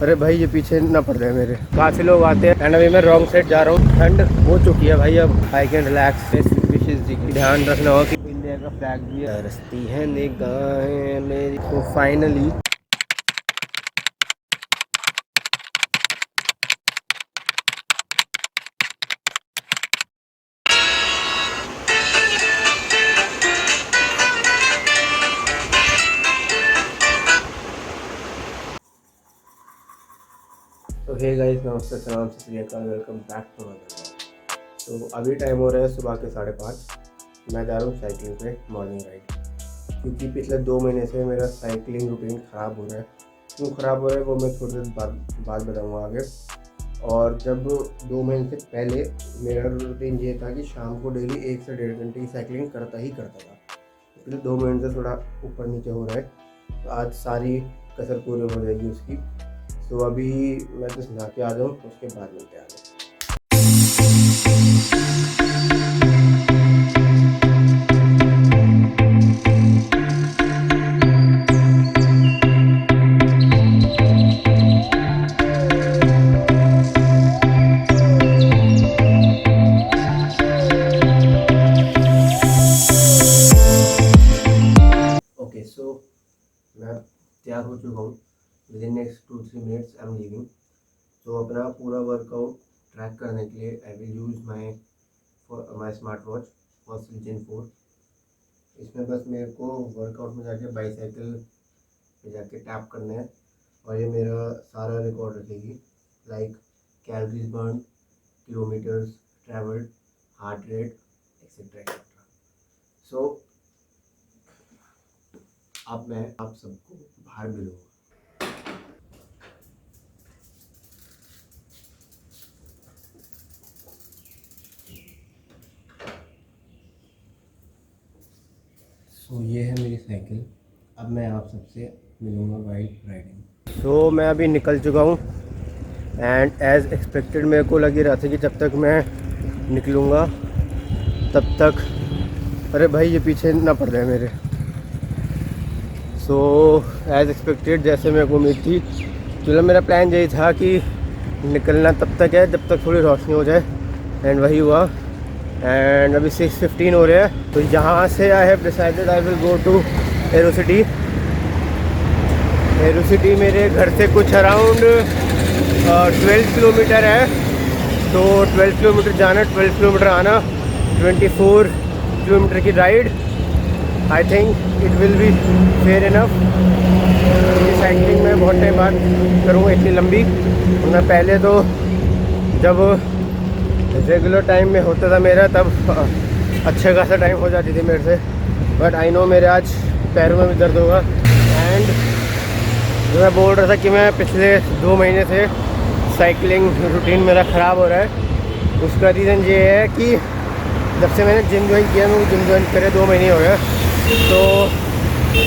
अरे भाई ये पीछे ना पड़ जाए मेरे, काफ़ी लोग आते हैं एंड अभी मैं रॉन्ग साइड जा रहा हूँ। ठंड हो चुकी है भाई, अब आई कैन रिलैक्स। ध्यान रखना हो कि इंडिया का फ्लैग भी रस्ती है निगाहें मेरी। तो फाइनली तो हे गाइस, नमस्ते, सलाम, Sat Sri Akal, welcome back to another vlog. तो अभी टाइम हो रहा है सुबह के 5:30। मैं जा रहा हूँ साइकिलिंग पे, मॉर्निंग राइड। क्योंकि पिछले 2 महीने से मेरा साइकिलिंग रूटीन ख़राब हो रहा है। क्यों ख़राब हो रहा है वो मैं थोड़ी देर बाद बताऊँगा आगे। और जब 2 महीने से पहले मेरा रूटीन ये था कि शाम को डेली 1 से 1.5 घंटे की साइकिलिंग करता था। पिछले 2 महीने से थोड़ा ऊपर नीचे हो रहा है, तो आज सारी कसर पूरी हो जाएगी उसकी। तो अभी मैं तो नहा के आ जाऊँ, उसके बाद मिलते हैं। ओके, सो मैं तैयार हो चुका हूँ। Within next 2-3 minutes I am leaving. तो अपना पूरा वर्कआउट ट्रैक करने के लिए I will use my smart watch Fossil Gen 4। इसमें बस मेरे को वर्कआउट में जाके बाईसाइकिल पे जाके टैप करना है और ये मेरा सारा रिकॉर्ड रखेगी, like calories burn, kilometres travelled, heart rate, etcetera etcetera. So अब मैं आप सबको बाहर मिलूँगा। सो ये है मेरी साइकिल। अब मैं आप सबसे मिलूँगा वाइल राइडिंग। सो मैं अभी निकल चुका हूँ एंड एज़ एक्सपेक्टेड मेरे को लग ही रहा था कि जब तक मैं निकलूँगा तब तक, अरे भाई ये पीछे ना पड़ जाए मेरे। सो एज़ एक्सपेक्टेड जैसे मेरे को उम्मीद थी, चलो मेरा प्लान यही था कि निकलना तब तक है जब तक थोड़ी रोशनी हो जाए, एंड वही हुआ। एंड अभी 6:15 हो रहा है। तो यहाँ से I have decided I will go to Aerocity. Aerocity मेरे घर से कुछ अराउंड 12 किलोमीटर है। तो 12 किलोमीटर जाना, 12 किलोमीटर आना, 24 किलोमीटर की ride. I think it will be fair enough. Cycling में बहुत टाइम बाद करूँगा इतनी लंबी। मैं पहले तो जब रेगुलर टाइम में होता था मेरा, तब अच्छा खासा टाइम हो जाती थी मेरे से। बट आई नो मेरे आज पैरों में भी दर्द होगा। एंड जो मैं बोल रहा था कि मैं पिछले 2 महीने से साइकिलिंग रूटीन मेरा ख़राब हो रहा है, उसका रीज़न ये है कि जब से मैंने जिम ज्वाइन किया, मैं जिम ज्वाइन करे 2 महीने हो गए, तो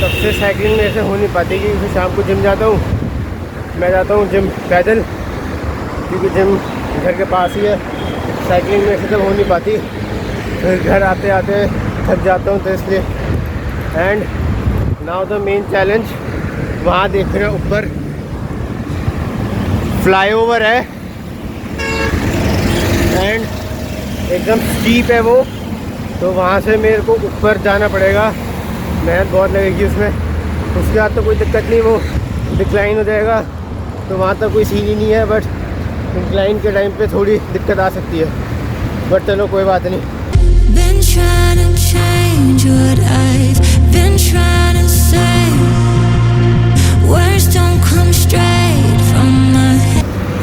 तब से साइकिलिंग मेरे से हो नहीं पाती। कि शाम को जिम जाता हूँ, मैं जाता हूँ जिम पैदल, क्योंकि जिम घर के पास ही है। साइकिलिंग मेरे से तब हो नहीं पाती, फिर घर आते आते थक जाता हूँ, तो इसलिए। And now the main challenge, वहाँ देख रहे हैं ऊपर फ्लाईओवर है एंड एकदम स्टीप है वो, तो वहाँ से मेरे को ऊपर जाना पड़ेगा। मेहनत बहुत लगेगी उसमें। उसके बाद तो कोई दिक्कत नहीं, वो डिक्लाइन हो जाएगा, तो वहाँ तक कोई सीन ही नहीं है। बट इंक्लाइन के टाइम पे थोड़ी दिक्कत आ सकती है, बट चलो कोई बात नहीं।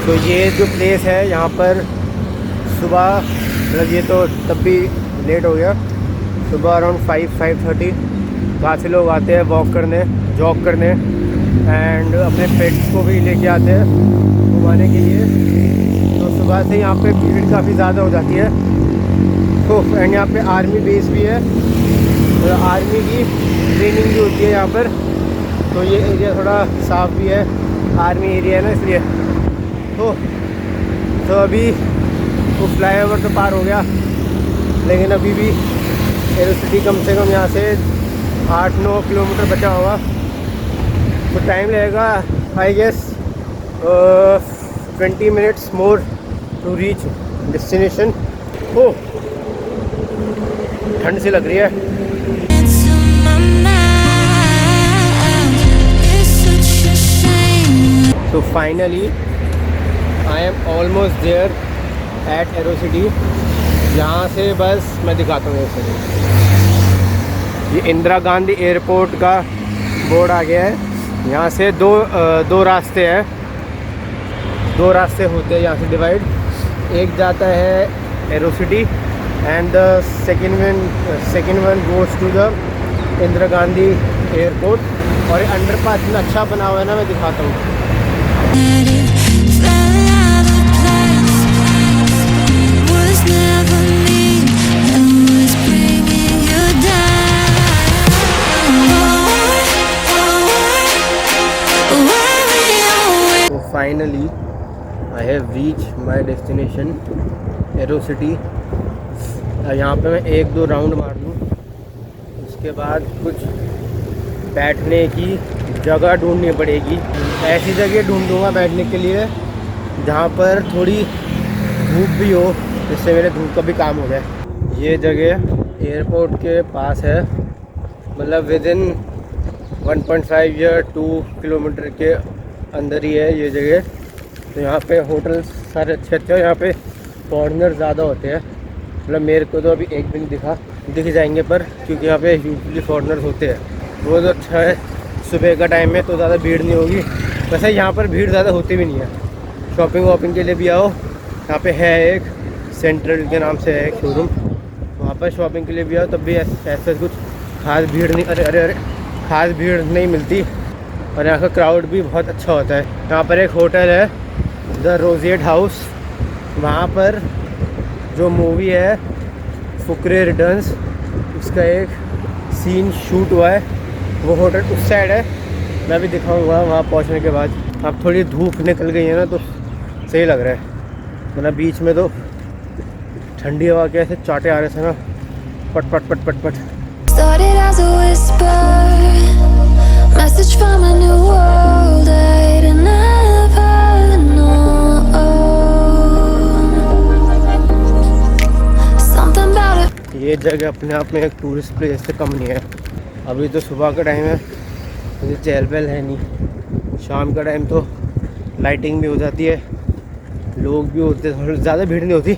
तो ये जो प्लेस है यहाँ पर सुबह, मतलब ये तो तब भी लेट हो गया, सुबह अराउंड 5-5:30 काफ़ी लोग आते हैं वॉक करने, जॉग करने, एंड अपने पेट्स को भी लेके आते हैं घुमाने के लिए। तो सुबह से यहाँ पे भीड़ काफ़ी ज़्यादा हो जाती है। तो एंड यहाँ पे आर्मी बेस भी है, तो आर्मी की ट्रेनिंग भी होती है यहाँ पर। तो ये एरिया थोड़ा साफ़ भी है, आर्मी एरिया है ना, इसलिए। तो अभी वो फ्लाईओवर तो पार हो गया, लेकिन अभी भी एरोसिटी कम से कम यहाँ से 8-9 किलोमीटर बचा होगा, तो टाइम लगेगा I guess 20 minutes more to reach destination. ओह ठंड सी लग रही है. into my mind. It's such a shame. So finally I am almost there at Aerocity. यहाँ से बस मैं दिखाता हूँ ऐसे. ये इंदिरा गांधी एयरपोर्ट का बोर्ड आ गया है. यहाँ से दो रास्ते हैं. 2 रास्ते होते हैं यहाँ से डिवाइड. एक जाता है Aerocity and the second one goes to the Indira Gandhi airport. और ये अंडरपास इतना अच्छा बना हुआ है ना, मैं दिखाता हूँ. Fell out of place. Was never me. And was bringing you down. Away. So finally I have reached my destination Aerocity. यहाँ पे मैं 1-2 राउंड मार लूँ. उसके बाद कुछ बैठने की जगह ढूंढनी पड़ेगी. ऐसी जगह ढूंढूंगा बैठने के लिए जहाँ पर थोड़ी धूप भी हो, जिससे मेरे धूप का भी काम हो जाए. ये जगह एयरपोर्ट के पास है, मतलब विद इन 1.5 या 2 किलोमीटर के अंदर ही है ये जगह. तो यहाँ पे होटल सारे अच्छे अच्छे हैं. यहाँ पे फॉरेनर ज़्यादा होते हैं. मतलब मेरे को तो अभी एक भी नहीं दिख जाएंगे, पर क्योंकि यहाँ पे यूजली फॉरेनर्स होते हैं. वो तो अच्छा है. सुबह का टाइम है तो ज़्यादा भीड़ नहीं होगी. वैसे यहाँ पर भीड़ ज़्यादा होती भी नहीं है. शॉपिंग वॉपिंग के लिए भी आओ. यहाँ पे है एक सेंट्रल के नाम से है एक शोरूम. वहाँ पर शॉपिंग के लिए भी आओ तब भी ऐसे कुछ खास भीड़ नहीं, अरे खास भीड़ नहीं मिलती. और यहाँ का क्राउड भी बहुत अच्छा होता है. यहाँ पर एक होटल है द रोजिएट हाउस. वहाँ पर जो मूवी है फुकरे रिटर्न्स, उसका एक सीन शूट हुआ है. वो होटल उस साइड है. मैं भी दिखाऊंगा वहाँ पहुँचने के बाद. अब थोड़ी धूप निकल गई है ना तो सही लग रहा है. मतलब बीच में तो ठंडी हवा के ऐसे चाटे आ रहे थे ना, पट पट पट पट पट. Started as a whisper, message from a new world I'd never known. Something about it. ये जगह अपने आप में एक टूरिस्ट प्लेस से कम नहीं है. अभी तो सुबह का टाइम है, मुझे चहल पहल है नहीं. शाम का टाइम तो लाइटिंग भी हो जाती है, लोग भी होते हैं. थोड़ी ज़्यादा भीड़ नहीं होती,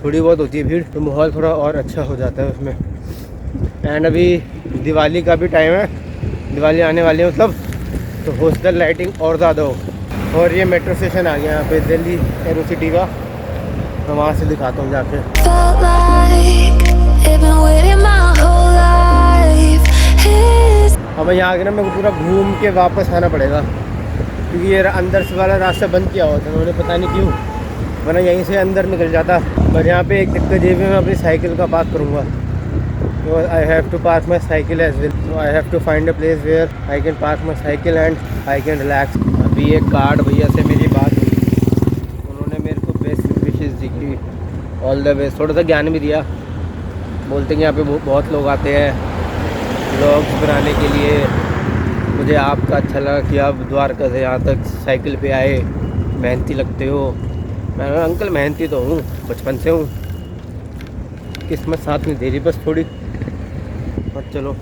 थोड़ी बहुत होती है भीड़, तो माहौल थोड़ा और अच्छा हो जाता है उसमें. एंड अभी दिवाली का भी टाइम है, दिवाली आने वाली है मतलब, तो हो सकता है लाइटिंग और ज़्यादा हो. और ये मेट्रो स्टेशन आ गया यहाँ पे दिल्ली एरोसिटी का. मैं वहाँ से दिखाता हूँ जाके. Felt like it'd been waiting my whole life. अब यहाँ आके ना मेरे को पूरा घूम के वापस आना पड़ेगा, क्योंकि ये अंदर से वाला रास्ता बंद किया हुआ था उन्होंने, पता नहीं क्यों, वरना यहीं से अंदर निकल जाता. पर यहाँ पे एक दिक्कत ये भी, मैं अपनी साइकिल का पार्क करूँगा. So I have to park my cycle as well. So I have to find a place where I can park my cycle and I can relax. अभी एक गार्ड भैया से मेरी बात हुई, उन्होंने मेरे को बेस्ट विशेस दी कि ऑल द बेस्ट. थोड़ा सा ज्ञान भी दिया. बोलते हैं कि यहाँ पे बहुत लोग आते हैं व्लॉग्स बनाने के लिए. मुझे आपका अच्छा लगा कि आप द्वारका से यहाँ तक साइकिल पे आए, मेहनती लगते हो. मैंने कहा अंकल मेहनती तो हूँ, बचपन से हूँ, किस्मत साथ नहीं दे रही बस थोड़ी. पर चलो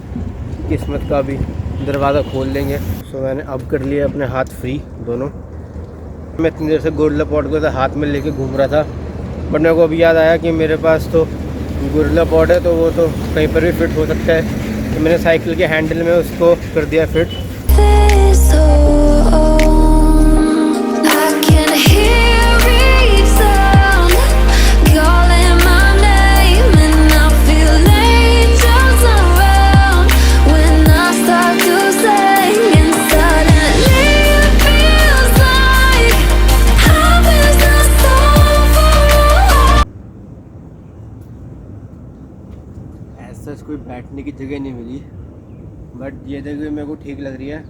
किस्मत का भी दरवाज़ा खोल लेंगे. सो मैंने अब कर लिया अपने हाथ फ्री दोनों. मैं इतनी देर से गोरिल्ला पॉट को हाथ में लेके घूम रहा था, बट मेरे को अभी याद आया कि मेरे पास तो गोरिल्ला पॉट है, तो वो तो कहीं पर भी फिट हो सकता है. तो मैंने साइकिल के हैंडल में उसको कर दिया fit. This home, I can hear each sound calling my name, and I feel angels around when I start to sing, and suddenly it feels like heaven is so far. ऐसा कोई बैठने की जगह नहीं मिली, बट ये जगह मेरे को ठीक लग रही है.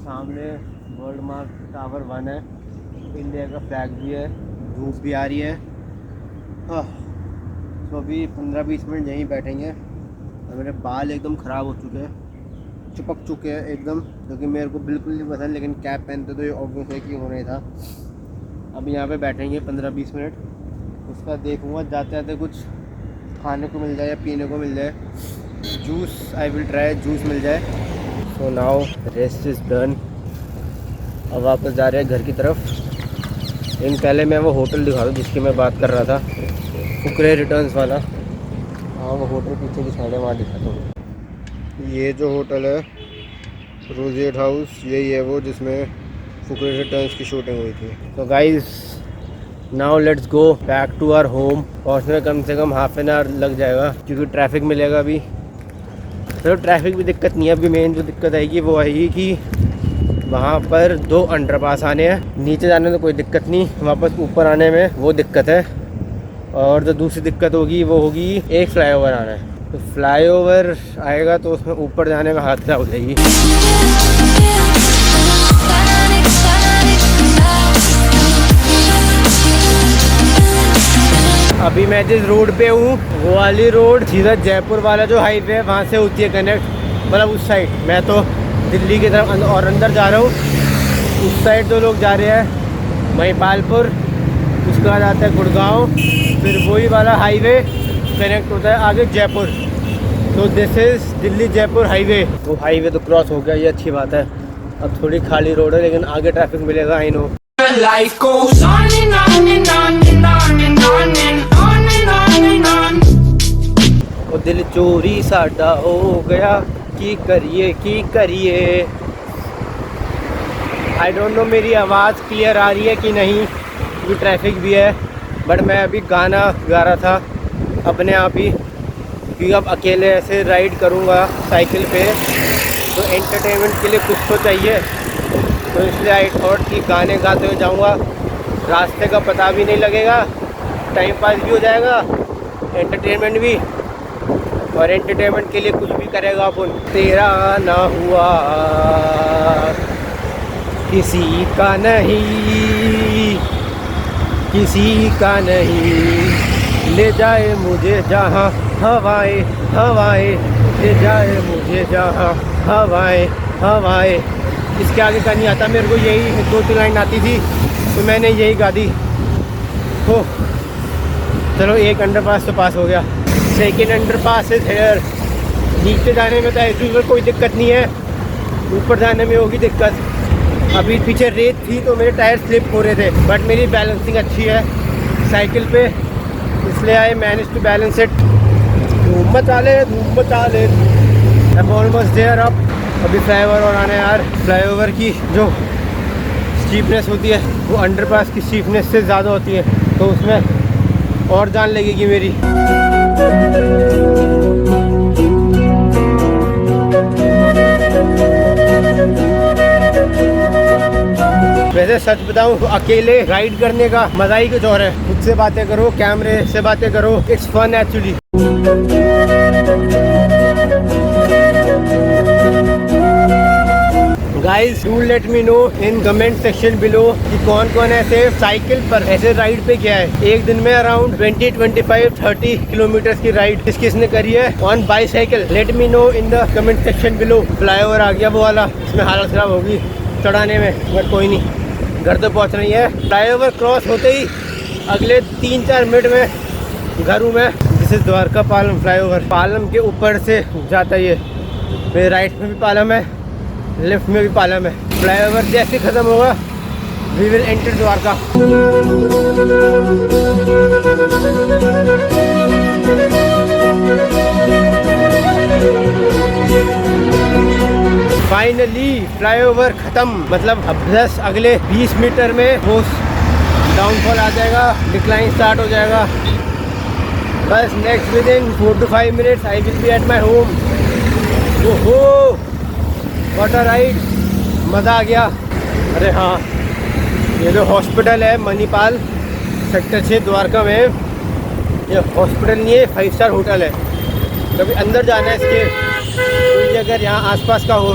सामने वर्ल्ड मार्क टावर 1 है, इंडिया का फ्लैग भी है, धूप भी आ रही है. तो अभी 15-20 मिनट यहीं बैठेंगे. और मेरे बाल एकदम ख़राब हो चुके हैं, चिपक चुके हैं एकदम, जो कि मेरे को बिल्कुल नहीं पसंद, लेकिन कैप पहनते तो ये ऑब्वियस है कि होना ही था। अभी यहाँ पे बैठेंगे 15-20 मिनट, उसका देखूँगा जाते जाते कुछ खाने को मिल जाए या पीने को मिल जाए। Juice I will try, juice मिल जाए। So now rest is done. अब वापस जा रहे हैं घर की तरफ। लेकिन पहले मैं वो होटल दिखा दूँ जिसकी मैं बात कर रहा था, फुकरे रिटर्न्स वाला। हाँ वो होटल पीछे की साइड है, वहाँ दिखाता हूँ। ये जो होटल है रोजेट हाउस, यही है वो जिसमें फुकरे रिटर्न्स की शूटिंग हुई थी। तो guys now let's go back to our home. पहुँचने में कम से कम हाफ एन आवर लग जाएगा क्योंकि ट्रैफिक मिलेगा अभी। तो ट्रैफिक भी दिक्कत नहीं है, अभी मेन जो दिक्कत आएगी वो आएगी कि वहाँ पर 2 अंडरपास आने हैं। नीचे जाने में तो कोई दिक्कत नहीं, वापस ऊपर आने में वो दिक्कत है। और जो दूसरी दिक्कत होगी वो होगी एक फ्लाईओवर आना है। तो फ्लाईओवर आएगा तो उसमें ऊपर जाने में हाथ खराब हो जाएगी। अभी मैं जिस रोड पे हूँ वो वाली रोड सीधा जयपुर वाला जो हाईवे है वहाँ से होती है कनेक्ट, मतलब उस साइड। मैं तो दिल्ली की तरफ और अंदर जा रहा हूँ। उस साइड जो लोग जा रहे हैं महिपालपुर, उसके बाद आता है गुड़गांव, फिर वही वाला हाईवे कनेक्ट होता है आगे जयपुर। तो this is Delhi Jaipur highway. वो हाईवे तो क्रॉस हो गया, ये अच्छी बात है। अब थोड़ी खाली रोड है लेकिन आगे ट्रैफिक मिलेगा, I know. Life goes on and on and on and on and on and on and on and on. वो दिल चोरी साडा हो गया, की करिए। आई डोंट नो मेरी आवाज़ क्लियर आ रही है कि नहीं, क्योंकि ट्रैफिक भी है। बट मैं अभी गाना गा रहा था अपने आप ही, क्योंकि अब अकेले ऐसे राइड करूँगा साइकिल पे तो एंटरटेनमेंट के लिए कुछ तो चाहिए। तो इसलिए आई थॉट कि गाने गाते हुए जाऊँगा, रास्ते का पता भी नहीं लगेगा, टाइम पास भी हो जाएगा, एंटरटेनमेंट भी। और एंटरटेनमेंट के लिए कुछ भी करेगा अपन। तेरा ना हुआ किसी का नहीं, किसी का नहीं, ले जाए मुझे जहाँ हवाएं, ले जाए मुझे जहाँ हवाएं। इसके आगे का नहीं आता मेरे को, यही 2-3 लाइन आती थी तो मैंने यही गा दी। हो चलो एक अंडरपास तो पास हो गया। Second underpass is here. नीचे जाने में तो ऐसी कोई दिक्कत नहीं है, ऊपर जाने में होगी दिक्कत। अभी पीछे रेत थी तो मेरे टायर स्लिप हो रहे थे, बट मेरी बैलेंसिंग अच्छी है साइकिल पे, इसलिए I manage to balance it. धूम मचा ले। अब ऑलमोस्ट देयर। अब अभी फ्लाईओवर और आने यार। फ्लाईओवर की जो स्टीपनेस होती है वो अंडरपास की स्टीपनेस से ज़्यादा होती है, तो उसमें और जान लगेगी मेरी। वैसे सच बताऊं तो अकेले राइड करने का मजा ही कुछ और है। खुद से बातें करो, कैमरे से बातें करो, it's fun actually. Guys do let me know in comment section below कि कौन कौन ऐसे साइकिल पर ऐसे राइड पे किया है। एक दिन में अराउंड 20-25-30 किलोमीटर की राइड किस किसने करी है on bicycle. Let me know in the comment section below. Flyover आ गया वो वाला, इसमें हालत खराब होगी चढ़ाने में, बट कोई नहीं, घर तो पहुँच रही है। फ्लाईओवर क्रॉस होते ही अगले 3-4 मिनट में घर हूँ मैं। This is Dwarka Palam flyover. Palam के ऊपर से जाता है ये। मेरे राइट में भी पालम है, लेफ्ट में भी पालम है। फ्लाईओवर जैसे खत्म होगा we will enter Dwarka. Finally flyover खत्म, मतलब अब बस अगले 20 मीटर में वो डाउनफॉल आ जाएगा, डिक्लाइन स्टार्ट हो जाएगा। बस next with in 4 to 5 minutes I will be at my home. ओहो वाटर राइड, मज़ा आ गया। अरे हाँ, ये जो हॉस्पिटल है मणिपाल सेक्टर 6 द्वारका में, ये हॉस्पिटल नहीं है, 5 स्टार होटल है। कभी अंदर जाना है इसके, कोई अगर यहाँ आसपास का हो,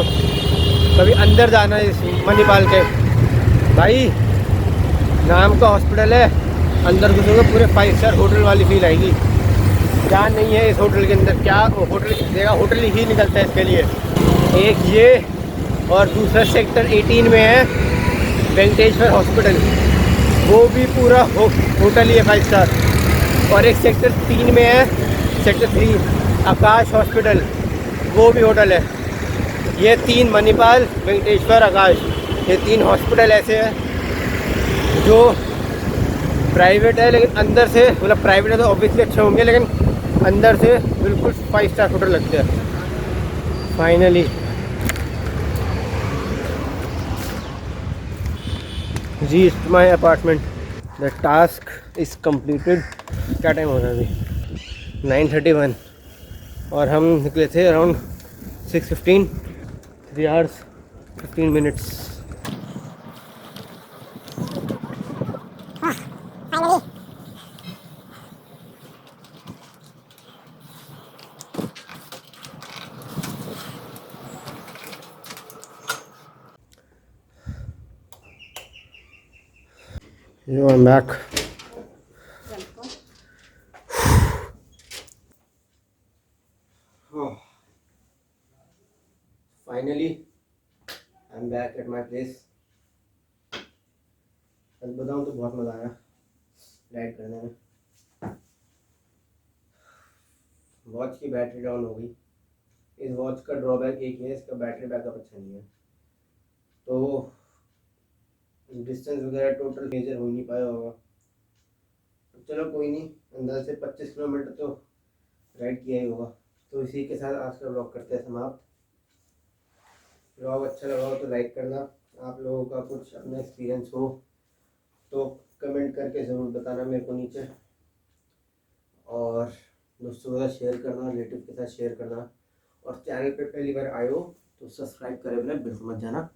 कभी अंदर जाना है इस मणिपाल के। भाई नाम का हॉस्पिटल है, अंदर घुसोगे पूरे 5 स्टार होटल वाली फील आएगी। क्या नहीं है इस होटल के अंदर, क्या होटल देगा, होटल ही निकलता है इसके लिए। एक ये और दूसरा सेक्टर 18 में है वेंकटेश्वर हॉस्पिटल, वो भी पूरा होटल ही है 5 स्टार। और एक सेक्टर 3 में है, सेक्टर 3 आकाश हॉस्पिटल, वो भी होटल है। ये 3 मणिपाल, वेंकटेश्वर, आकाश, ये 3 हॉस्पिटल ऐसे हैं जो प्राइवेट है, लेकिन अंदर से मतलब प्राइवेट है तो ऑब्वियसली अच्छे होंगे, लेकिन अंदर से बिल्कुल 5 स्टार होटल लगते हैं। Finally reached my apartment. The task is completed. क्या टाइम हो रहा है अभी? 9:31 और हम निकले थे around 6:15, 3 hours 15 minutes. Yo, I'm back. Oh. Finally, I'm back at my place. सच बताऊँ तो बहुत मज़ा आया राइड करने में। वॉच की बैटरी डाउन हो गई। इस वॉच का ड्रॉबैक एक है, इसका बैटरी बैकअप अच्छा नहीं है, तो डिस्टेंस वगैरह टोटल मेजर हो नहीं पाया होगा। चलो कोई नहीं, अंदाज से 25 किलोमीटर तो राइड किया ही होगा। तो इसी के साथ आज का व्लॉग करते हैं समाप्त। व्लॉग अच्छा लगा हो तो लाइक करना। आप लोगों का कुछ अपना एक्सपीरियंस हो तो कमेंट करके ज़रूर बताना मेरे को नीचे, और दोस्तों के साथ शेयर करना, रिलेटिव के साथ शेयर करना, और चैनल पे पहली बार आए हो तो सब्सक्राइब करे बिना बिल्कुल मत जाना।